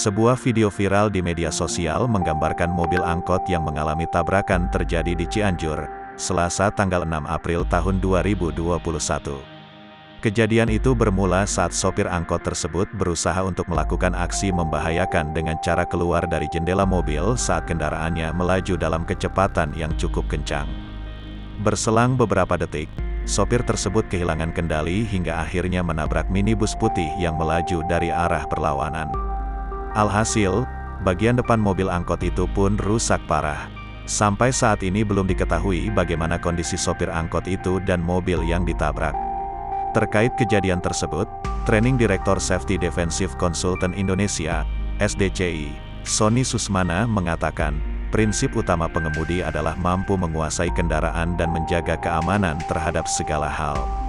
Sebuah video viral di media sosial menggambarkan mobil angkot yang mengalami tabrakan terjadi di Cianjur, Selasa tanggal 6 April tahun 2021. Kejadian itu bermula saat sopir angkot tersebut berusaha untuk melakukan aksi membahayakan dengan cara keluar dari jendela mobil saat kendaraannya melaju dalam kecepatan yang cukup kencang. Berselang beberapa detik, sopir tersebut kehilangan kendali hingga akhirnya menabrak minibus putih yang melaju dari arah berlawanan. Alhasil, bagian depan mobil angkot itu pun rusak parah. Sampai saat ini belum diketahui bagaimana kondisi sopir angkot itu dan mobil yang ditabrak. Terkait kejadian tersebut, Training Director Safety Defensive Consultant Indonesia, SDCI, Sony Susmana mengatakan, prinsip utama pengemudi adalah mampu menguasai kendaraan dan menjaga keamanan terhadap segala hal.